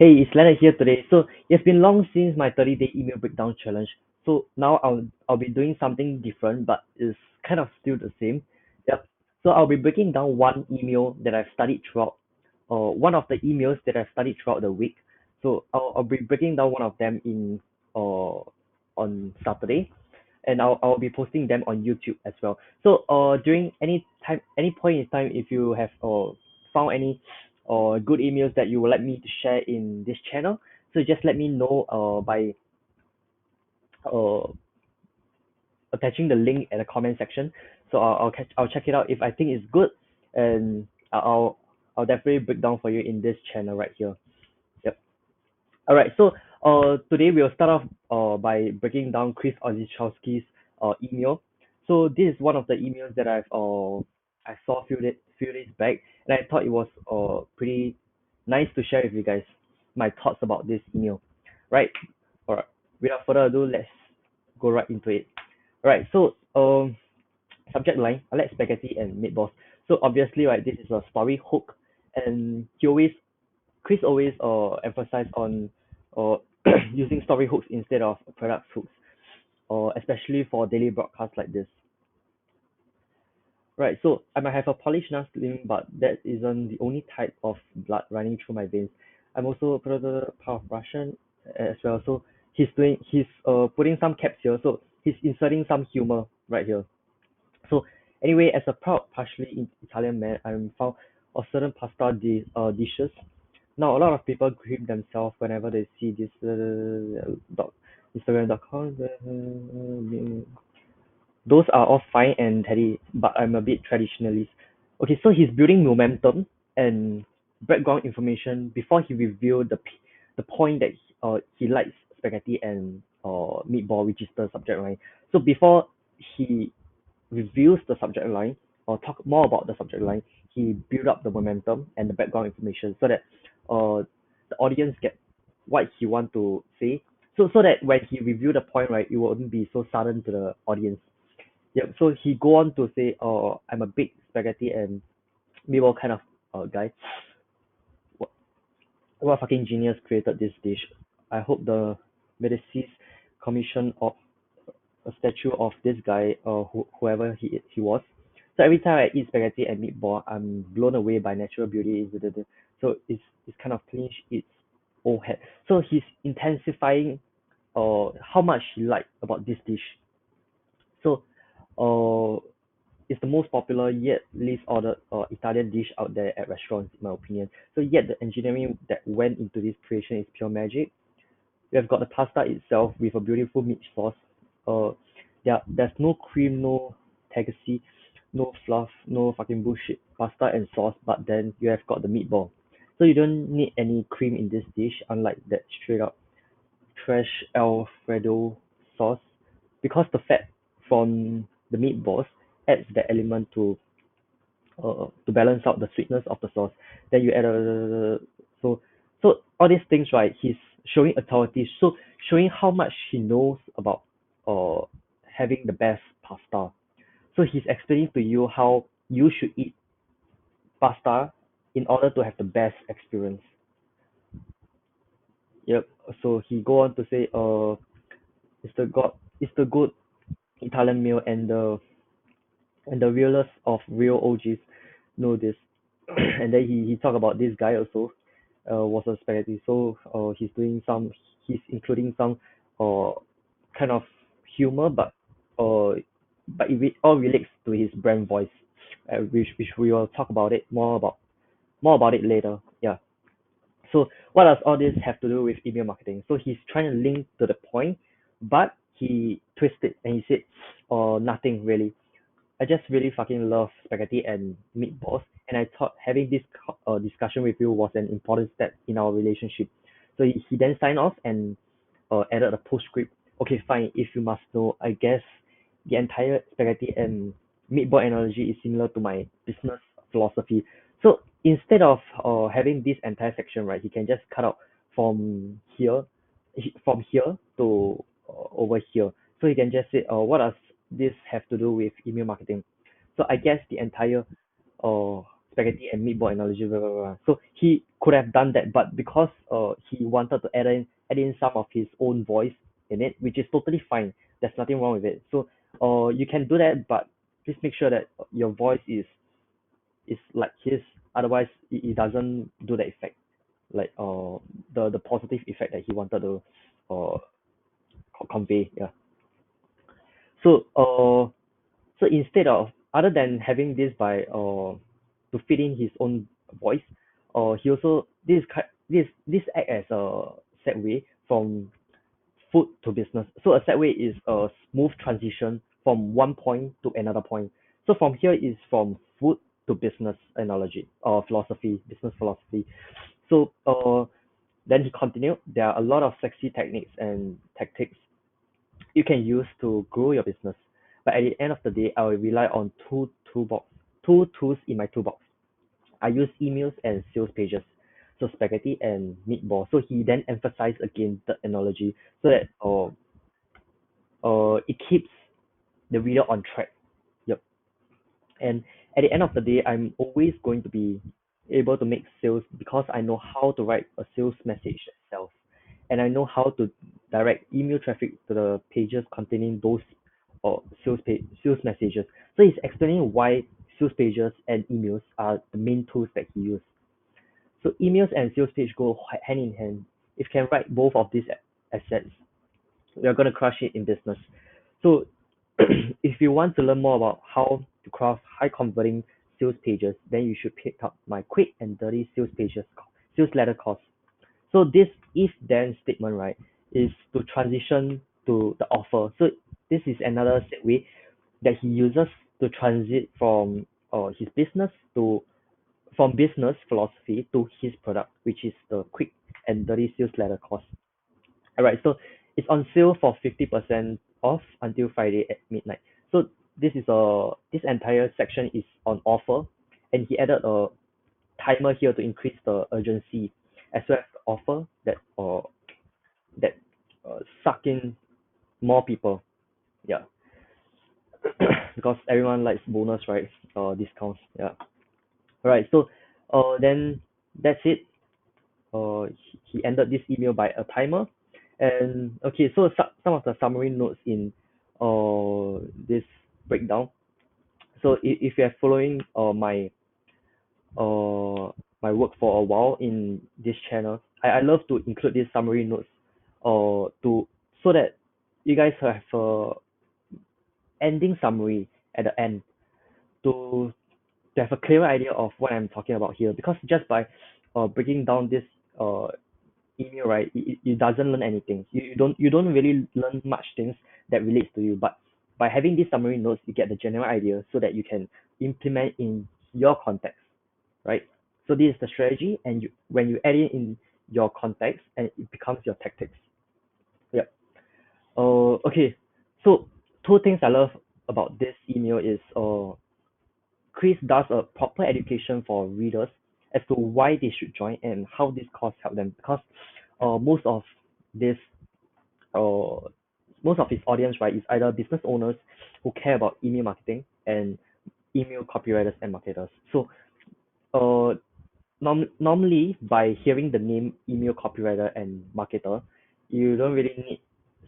Hey, it's Leonard here today. So it's been long since my 30-day email breakdown challenge. So now I'll be doing something different, but it's kind of still the same. Yep. So I'll be breaking down one email that I've studied throughout, or one of the emails that I've studied throughout the week. So I'll be breaking down one of them in uh on Saturday, and I'll be posting them on YouTube as well. So during any point in time, if you have found any good emails that you would like me to share in this channel, so just let me know by uh attaching the link in the comment section. So I'll check it out if I think it's good, and I'll definitely break down for you in this channel right here. Yep. All right. So today we'll start off by breaking down Chris Orzechowski's email. So this is one of the emails that I saw few days back, and I thought it was pretty nice to share with you guys my thoughts about this email. Right. All right. Without further ado, let's go right into it. All right. So subject line: I like spaghetti and meatballs. So obviously, right, this is a story hook, and Chris always emphasize on uh using story hooks instead of product hooks, or especially for daily broadcasts like this. Right, so I might have a polished nose feeling, but that isn't the only type of blood running through my veins. I'm also part of Russian as well. So he's putting some caps here, so he's inserting some humor right here. So anyway, as a proud partially Italian man, I'm found of certain dishes. Now a lot of people grip themselves whenever they see this Instagram.com. Those are all fine and teddy, but I'm a bit traditionalist. Okay, so he's building momentum and background information before he revealed the point that he likes spaghetti and meatball, which is the subject line. So before he reveals the subject line or talk more about the subject line, he build up the momentum and the background information so that the audience get what he want to say. So that when he reveal the point, right, it won't be so sudden to the audience. Yep. So he go on to say, I'm a big spaghetti and meatball kind of guy. What, what fucking genius created this dish? I hope the Medicis commission of a statue of this guy or whoever he was. So every time I eat spaghetti and meatball, I'm blown away by natural beauty. So it's kind of clinch its old head. So he's intensifying how much he liked about this dish. So it's the most popular yet least ordered Italian dish out there at restaurants, in my opinion. So yet the engineering that went into this creation is pure magic. We have got the pasta itself with a beautiful meat sauce. Uh, there's no cream, no legacy, no fluff, no fucking bullshit. Pasta and sauce, but then you have got the meatball. So you don't need any cream in this dish, unlike that straight up trash Alfredo sauce, because the fat from the meatballs adds that element to balance out the sweetness of the sauce. Then you add so so all these things, right? He's showing authority, so showing how much he knows about uh having the best pasta. So he's explaining to you how you should eat pasta in order to have the best experience. Yep. So he go on to say, it's the good Italian meal, and the realest of real OGs know this. And then he talked about this guy also was a spaghetti. So he's including some uh kind of humor, uh but it all relates to his brand voice, which we will talk about it more about it later. Yeah. So what does all this have to do with email marketing? So he's trying to link to the point, but he twisted and he said, nothing really. I just really fucking love spaghetti and meatballs, and I thought having this discussion with you was an important step in our relationship. So he then signed off and added a postscript. Okay, fine. If you must know, I guess the entire spaghetti and meatball analogy is similar to my business philosophy. So instead of having this entire section, right, he can just cut out from here, from here to over here. So he can just say, what does this have to do with email marketing? So I guess the entire uh spaghetti and meatball analogy, blah, blah, blah. So he could have done that, but because he wanted to add in some of his own voice in it, which is totally fine. There's nothing wrong with it. So you can do that, but please make sure that your voice is like his. Otherwise, it doesn't do the effect, like the positive effect that he wanted to uh convey. Yeah. So so instead of, other than having this by to fit in his own voice, he also, this act as a segue from food to business. So a segue is a smooth transition from one point to another point. So from here is from food to business analogy or philosophy, business philosophy. So then he continued, there are a lot of sexy techniques and tactics you can use to grow your business. But at the end of the day, I will rely on two tools in my toolbox. I use emails and sales pages. So spaghetti and meatball. So he then emphasized again the analogy so that it keeps the reader on track. Yep. And at the end of the day, I'm always going to be able to make sales because I know how to write a sales message itself. And I know how to direct email traffic to the pages containing those sales messages. So he's explaining why sales pages and emails are the main tools that he uses. So emails and sales page go hand in hand. If you can write both of these assets, you're gonna crush it in business. So if you want to learn more about how to craft high converting sales pages, then you should pick up my quick and dirty sales letter course. So this if then statement, right, is to transition to the offer. So this is another segue that he uses to transit from his business to from business philosophy to his product, which is the quick and dirty sales letter course. Alright, so it's on sale for 50% off until Friday at midnight. So this entire section is on offer, and he added a timer here to increase the urgency as well as the offer that suck in more people. Yeah, because everyone likes bonus, right? Discounts. Yeah. Alright, so then that's it. He ended this email by a timer. And okay, so some of the summary notes in this breakdown. So if you're following uh my work for a while in this channel, I love to include these summary notes to so that you guys have a ending summary at the end to have a clearer idea of what I'm talking about here, because just by breaking down this uh email, right, it doesn't learn anything. You don't really learn much things that relates to you, but by having these summary notes, you get the general idea so that you can implement in your context, right? So this is the strategy, and when you add it in your context, and it becomes your tactics. Yep. Okay. So two things I love about this email is Chris does a proper education for readers as to why they should join and how this course help them, because most of this uh most of his audience, right, is either business owners who care about email marketing and email copywriters and marketers. So uh normally by hearing the name email copywriter and marketer, you don't really need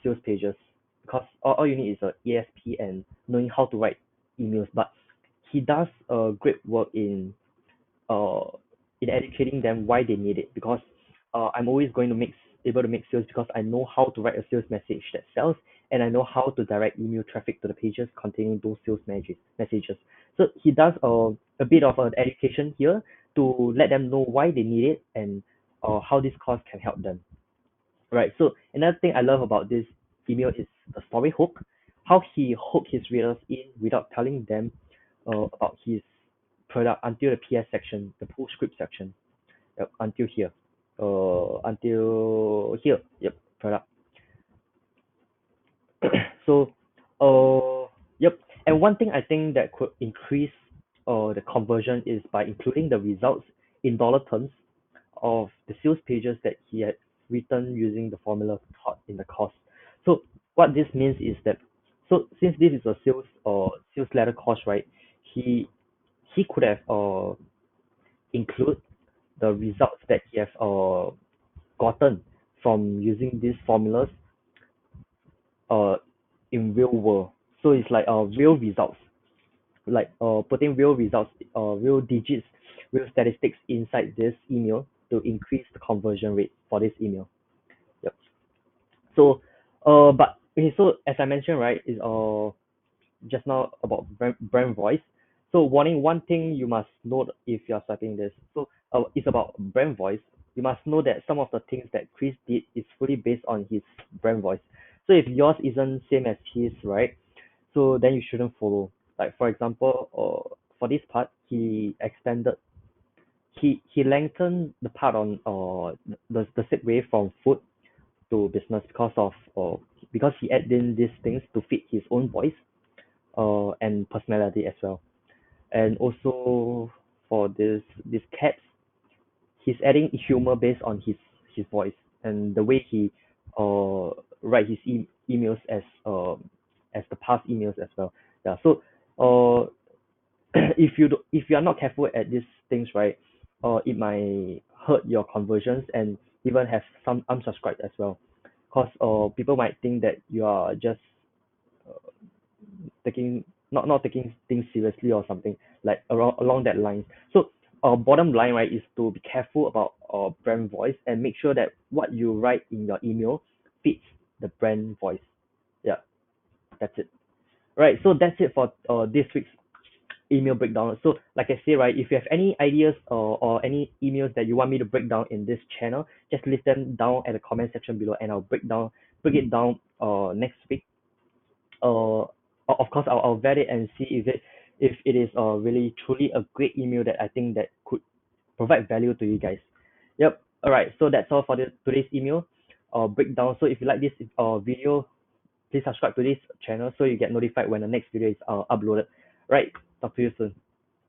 sales pages, because all you need is a ESP and knowing how to write emails. But he does great work uh in educating them why they need it, because I'm always going to able to make sales because I know how to write a sales message that sells, and I know how to direct email traffic to the pages containing those messages. So he does a bit of an education here to let them know why they need it and how this course can help them. Right. So another thing I love about this email is the story hook, how he hooked his readers in without telling them about his product until the PS section, the postscript section, until here, until here. Yep, product. So, yep. And one thing I think that could increase the conversion is by including the results in dollar terms of the sales pages that he had written using the formula taught in the course. So what this means is that, so since this is a sales letter course, right? He he could have include the results that he have gotten from using these formulas uh in real world. So it's like real results, like putting real results, real digits, real statistics inside this email to increase the conversion rate for this email. Yep. So but okay, so as I mentioned, right, is just now about brand voice. So warning, one thing you must note if you're starting this. So it's about brand voice. You must know that some of the things that Chris did is fully based on his brand voice. So if yours isn't same as his, right? So then you shouldn't follow. Like for example, for this part, he lengthened the part on the segue from food to business because he added in these things to fit his own voice and personality as well. And also for this caps, he's adding humor based on his voice and the way he uh write his emails as the past emails as well. Yeah. So uh if you are not careful at these things, right, it might hurt your conversions and even have some unsubscribed as well. Cause people might think that you are just taking not taking things seriously or something like around along that line. So bottom line, right, is to be careful about brand voice and make sure that what you write in your email fits the brand voice. Yeah, that's it. Right, so that's it for this week's email breakdown. So like I say, right, if you have any ideas or any emails that you want me to break down in this channel, just leave them down at the comment section below and I'll break it down next week. Of course, I'll vet it and see if it is really truly a great email that I think that could provide value to you guys. Yep. All right. So that's all for today's email breakdown. So if you like this video, please subscribe to this channel so you get notified when the next video is uploaded. Right. Talk to you soon.